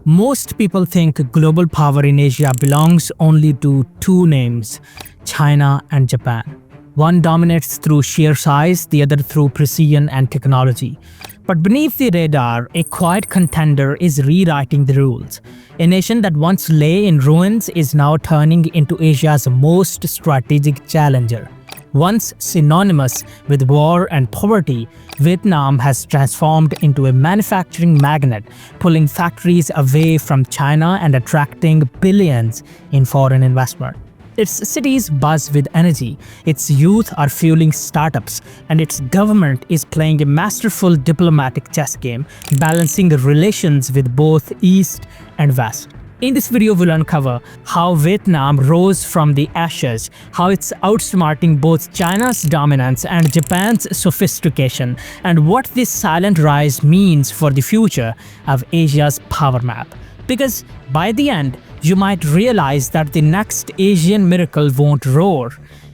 Most people think global power in Asia belongs only to two names, China and Japan. One dominates through sheer size, the other through precision and technology. But beneath the radar, a quiet contender is rewriting the rules. A nation that once lay in ruins is now turning into Asia's most strategic challenger. Once synonymous with war and poverty, Vietnam has transformed into a manufacturing magnet, pulling factories away from China and attracting billions in foreign investment. Its cities buzz with energy, its youth are fueling startups, and its government is playing a masterful diplomatic chess game, balancing relations with both East and West. In this video, we'll uncover how Vietnam rose from the ashes, how it's outsmarting both China's dominance and Japan's sophistication, and what this silent rise means for the future of Asia's power map. Because by the end, you might realize that the next Asian miracle won't roar,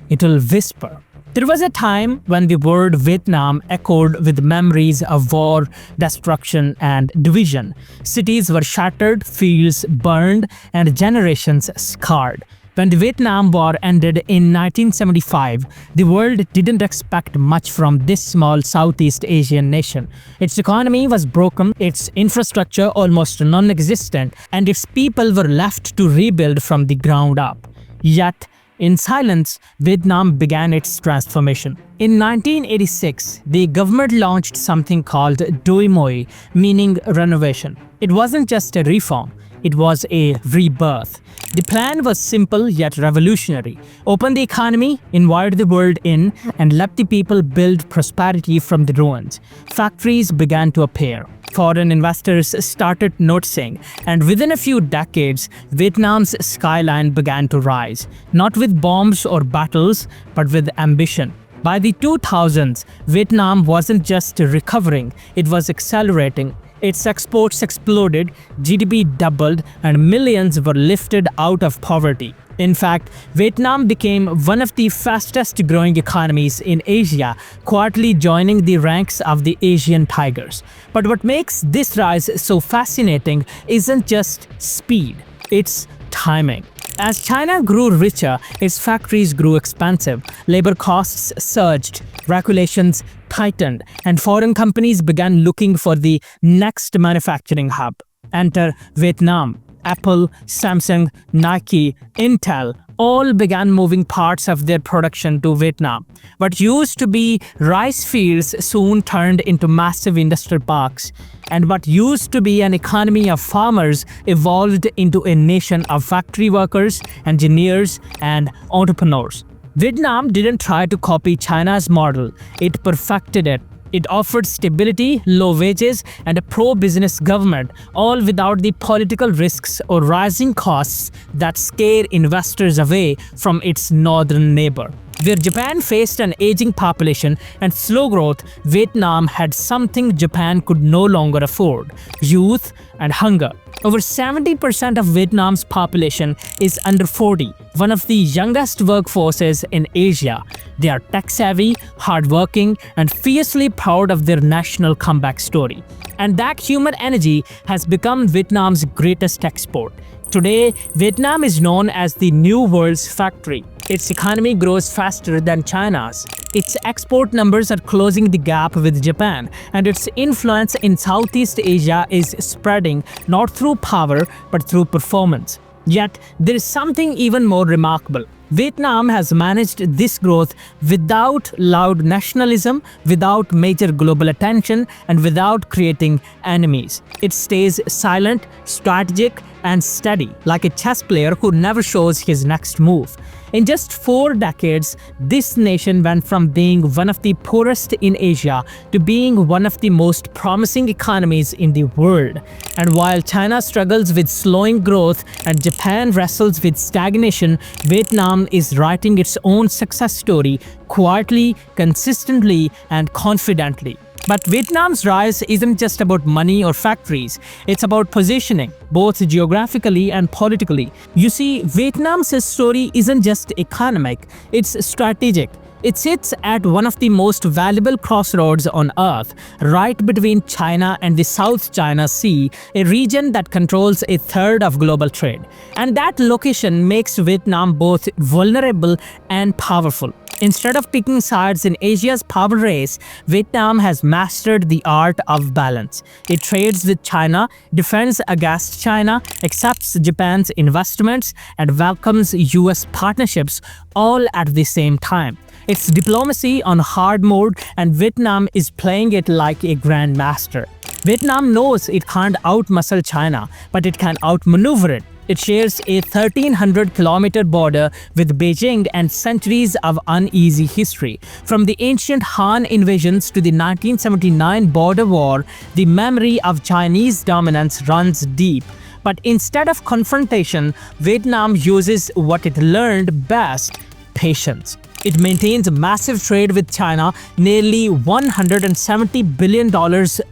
it'll whisper. There was a time when the word Vietnam echoed with memories of war, destruction, and division. Cities were shattered, fields burned, and generations scarred. When the Vietnam War ended in 1975, the world didn't expect much from this small Southeast Asian nation. Its economy was broken, its infrastructure almost non-existent, and its people were left to rebuild from the ground up. Yet, in silence, Vietnam began its transformation. In 1986, the government launched something called Doi Moi, meaning renovation. It wasn't just a reform, it was a rebirth. The plan was simple yet revolutionary. Open the economy, invite the world in, and let the people build prosperity from the ruins. Factories began to appear. Foreign investors started noticing, and within a few decades, Vietnam's skyline began to rise, not with bombs or battles, but with ambition. By the 2000s, Vietnam wasn't just recovering, it was accelerating. Its exports exploded, GDP doubled, and millions were lifted out of poverty. In fact, Vietnam became one of the fastest growing economies in Asia, quietly joining the ranks of the Asian tigers. But what makes this rise so fascinating isn't just speed, it's timing. As China grew richer, its factories grew expensive, labor costs surged, regulations tightened, and foreign companies began looking for the next manufacturing hub. Enter Vietnam. Apple, Samsung, Nike, Intel all began moving parts of their production to Vietnam. What used to be rice fields soon turned into massive industrial parks, and what used to be an economy of farmers evolved into a nation of factory workers, engineers, and entrepreneurs. Vietnam didn't try to copy China's model, it perfected it. It offered stability, low wages, and a pro-business government, all without the political risks or rising costs that scare investors away from its northern neighbor. Where Japan faced an aging population and slow growth, Vietnam had something Japan could no longer afford: youth and hunger. Over 70% of Vietnam's population is under 40, one of the youngest workforces in Asia. They are tech-savvy, hardworking, and fiercely proud of their national comeback story. And that human energy has become Vietnam's greatest export. Today, Vietnam is known as the new world's factory. Its economy grows faster than China's. Its export numbers are closing the gap with Japan, and its influence in Southeast Asia is spreading not through power but through performance. Yet, there is something even more remarkable. Vietnam has managed this growth without loud nationalism, without major global attention, and without creating enemies. It stays silent, strategic, and steady, like a chess player who never shows his next move. In just 4 decades, this nation went from being one of the poorest in Asia to being one of the most promising economies in the world. And while China struggles with slowing growth and Japan wrestles with stagnation, Vietnam is writing its own success story quietly, consistently, and confidently. But Vietnam's rise isn't just about money or factories, it's about positioning, both geographically and politically. You see, Vietnam's story isn't just economic, it's strategic. It sits at one of the most valuable crossroads on Earth, right between China and the South China Sea, a region that controls a third of global trade. And that location makes Vietnam both vulnerable and powerful. Instead of picking sides in Asia's power race, Vietnam has mastered the art of balance. It trades with China, defends against China, accepts Japan's investments, and welcomes US partnerships all at the same time. It's diplomacy on hard mode, and Vietnam is playing it like a grandmaster. Vietnam knows it can't outmuscle China, but it can outmaneuver it. It shares a 1,300-kilometer border with Beijing and centuries of uneasy history. From the ancient Han invasions to the 1979 border war, the memory of Chinese dominance runs deep. But instead of confrontation, Vietnam uses what it learned best: patience. It maintains massive trade with China, nearly $170 billion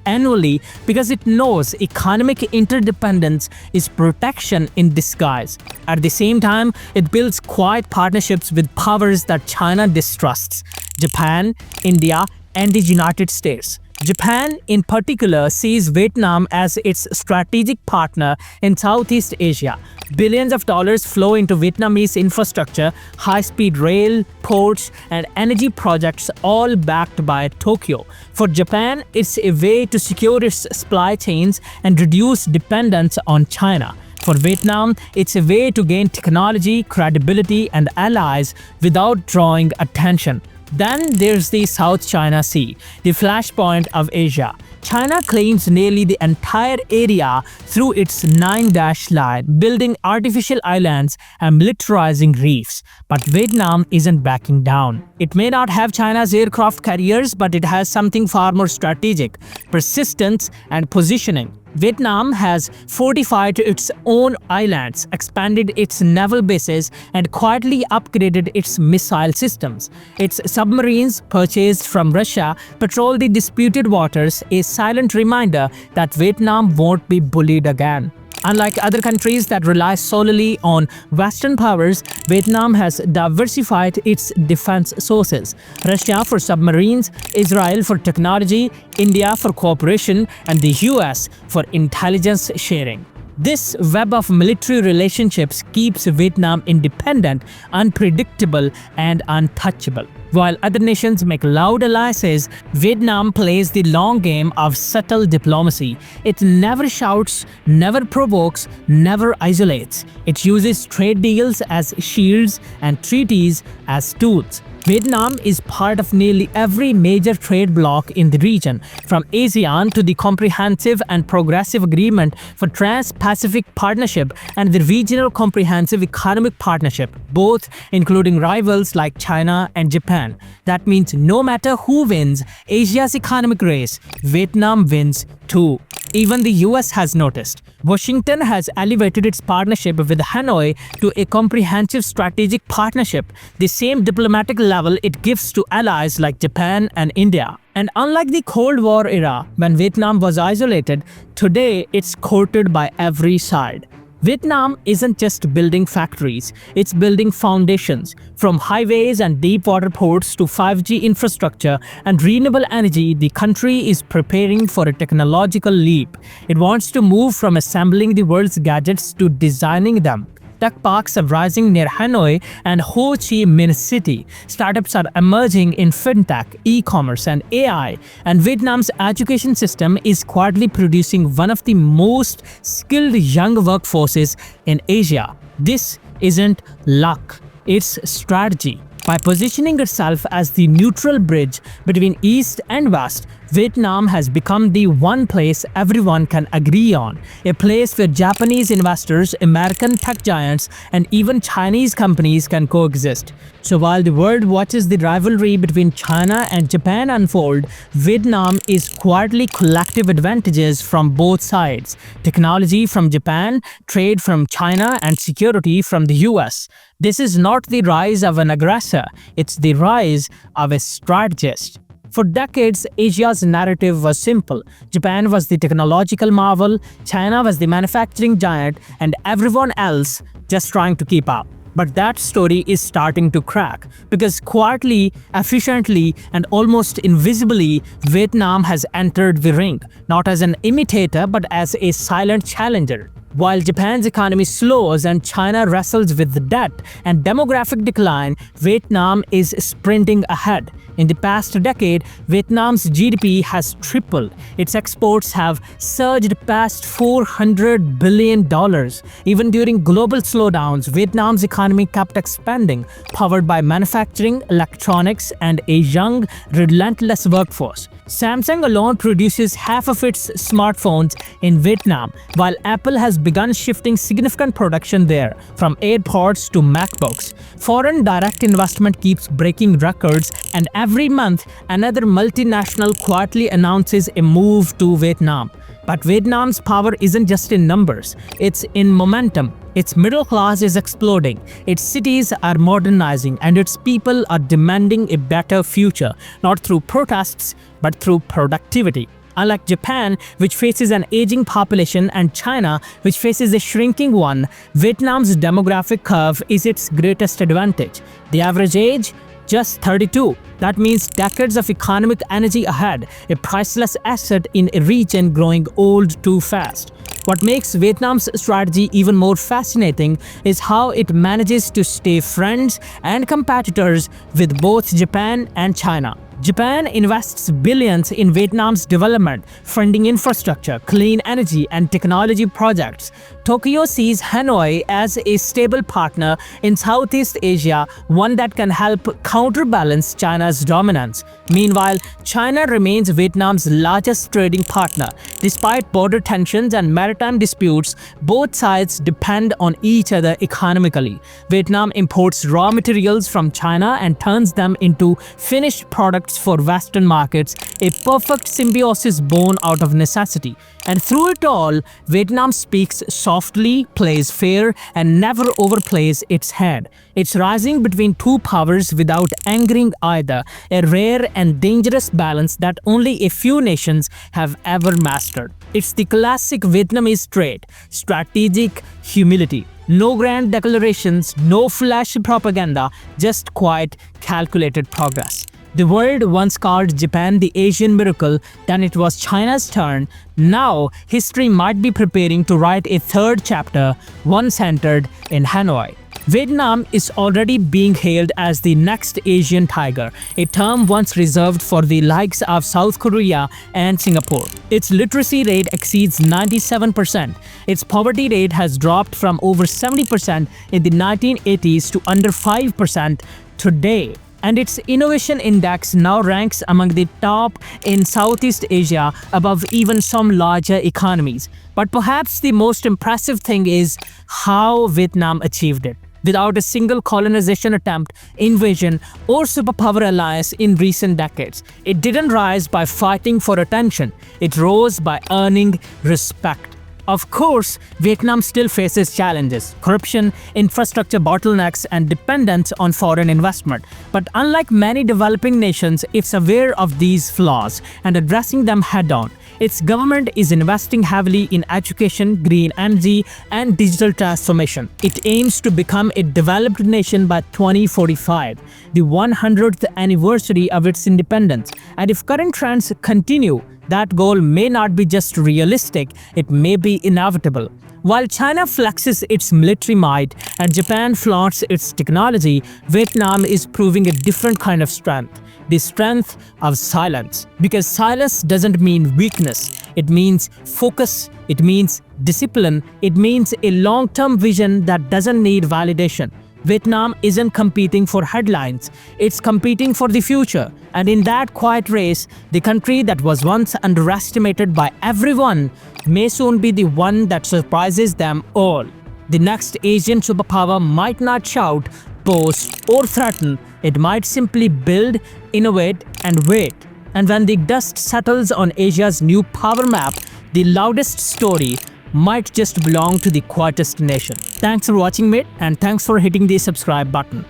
annually, because it knows economic interdependence is protection in disguise. At the same time, it builds quiet partnerships with powers that China distrusts: Japan, India, and the United States. Japan, in particular, sees Vietnam as its strategic partner in Southeast Asia. Billions of dollars flow into Vietnamese infrastructure, high-speed rail, ports, and energy projects, all backed by Tokyo. For Japan, it's a way to secure its supply chains and reduce dependence on China. For Vietnam, it's a way to gain technology, credibility, and allies without drawing attention. Then there's the South China Sea, the flashpoint of Asia. China claims nearly the entire area through its 9-dash line, building artificial islands and militarizing reefs. But Vietnam isn't backing down. It may not have China's aircraft carriers, but it has something far more strategic: persistence and positioning. Vietnam has fortified its own islands, expanded its naval bases, and quietly upgraded its missile systems. Its submarines, purchased from Russia, patrol the disputed waters, a silent reminder that Vietnam won't be bullied again. Unlike other countries that rely solely on Western powers, Vietnam has diversified its defense sources: Russia for submarines, Israel for technology, India for cooperation, and the US for intelligence sharing. This web of military relationships keeps Vietnam independent, unpredictable, and untouchable. While other nations make loud alliances, Vietnam plays the long game of subtle diplomacy. It never shouts, never provokes, never isolates. It uses trade deals as shields and treaties as tools. Vietnam is part of nearly every major trade bloc in the region, from ASEAN to the Comprehensive and Progressive Agreement for Trans-Pacific Partnership and the Regional Comprehensive Economic Partnership, both including rivals like China and Japan. That means no matter who wins Asia's economic race, Vietnam wins too. Even the US has noticed. Washington has elevated its partnership with Hanoi to a comprehensive strategic partnership, the same diplomatic level it gives to allies like Japan and India. And unlike the Cold War era, when Vietnam was isolated, today it's courted by every side. Vietnam isn't just building factories, it's building foundations. From highways and deep water ports to 5G infrastructure and renewable energy, the country is preparing for a technological leap. It wants to move from assembling the world's gadgets to designing them. Tech parks are rising near Hanoi and Ho Chi Minh City. Startups are emerging in fintech, e-commerce, and AI. And Vietnam's education system is quietly producing one of the most skilled young workforces in Asia. This isn't luck, it's strategy. By positioning itself as the neutral bridge between East and West, Vietnam has become the one place everyone can agree on, a place where Japanese investors, American tech giants, and even Chinese companies can coexist. So while the world watches the rivalry between China and Japan unfold, Vietnam is quietly collective advantages from both sides: technology from Japan, trade from China, and security from the US. This is not the rise of an aggressor, it's the rise of a strategist. For decades, Asia's narrative was simple. Japan was the technological marvel, China was the manufacturing giant, and everyone else just trying to keep up. But that story is starting to crack because quietly, efficiently, and almost invisibly, Vietnam has entered the ring, not as an imitator but as a silent challenger. While Japan's economy slows and China wrestles with debt and demographic decline, Vietnam is sprinting ahead. In the past decade, Vietnam's GDP has tripled. Its exports have surged past $400 billion. Even during global slowdowns, Vietnam's economy kept expanding, powered by manufacturing, electronics, and a young, relentless workforce. Samsung alone produces half of its smartphones in Vietnam, while Apple has begun shifting significant production there, from AirPods to MacBooks. Foreign direct investment keeps breaking records, and every month another multinational quietly announces a move to Vietnam. But Vietnam's power isn't just in numbers, it's in momentum. Its middle class is exploding, its cities are modernizing, and its people are demanding a better future, not through protests, but through productivity. Unlike Japan, which faces an aging population, and China, which faces a shrinking one, Vietnam's demographic curve is its greatest advantage. The average age? Just 32. That means decades of economic energy ahead, a priceless asset in a region growing old too fast. What makes Vietnam's strategy even more fascinating is how it manages to stay friends and competitors with both Japan and China. Japan invests billions in Vietnam's development, funding infrastructure, clean energy, and technology projects. Tokyo sees Hanoi as a stable partner in Southeast Asia, one that can help counterbalance China's dominance. Meanwhile, China remains Vietnam's largest trading partner. Despite border tensions and maritime disputes, both sides depend on each other economically. Vietnam imports raw materials from China and turns them into finished products for Western markets, a perfect symbiosis born out of necessity. And through it all, Vietnam speaks softly, plays fair, and never overplays its hand. It's rising between two powers without angering either, a rare and dangerous balance that only a few nations have ever mastered. It's the classic Vietnamese trait: strategic humility. No grand declarations, no flashy propaganda, just quiet, calculated progress. The world once called Japan the Asian miracle, then it was China's turn. Now, history might be preparing to write a third chapter, one centered in Hanoi. Vietnam is already being hailed as the next Asian tiger, a term once reserved for the likes of South Korea and Singapore. Its literacy rate exceeds 97%. Its poverty rate has dropped from over 70% in the 1980s to under 5% today. And its innovation index now ranks among the top in Southeast Asia, above even some larger economies. But perhaps the most impressive thing is how Vietnam achieved it. Without a single colonization attempt, invasion, or superpower alliance in recent decades. It didn't rise by fighting for attention, it rose by earning respect. Of course, Vietnam still faces challenges: corruption, infrastructure bottlenecks, and dependence on foreign investment. But unlike many developing nations, it's aware of these flaws and addressing them head-on. Its government is investing heavily in education, green energy, and digital transformation. It aims to become a developed nation by 2045, the 100th anniversary of its independence. And if current trends continue, that goal may not be just realistic, it may be inevitable. While China flexes its military might and Japan flaunts its technology, Vietnam is proving a different kind of strength. The strength of silence. Because silence doesn't mean weakness. It means focus, it means discipline, it means a long-term vision that doesn't need validation. Vietnam isn't competing for headlines, it's competing for the future. And in that quiet race, the country that was once underestimated by everyone may soon be the one that surprises them all. The next Asian superpower might not shout, boast, or threaten. It might simply build, innovate, and wait. And when the dust settles on Asia's new power map, the loudest story might just belong to the quietest nation. Thanks for watching, mate, and thanks for hitting the subscribe button.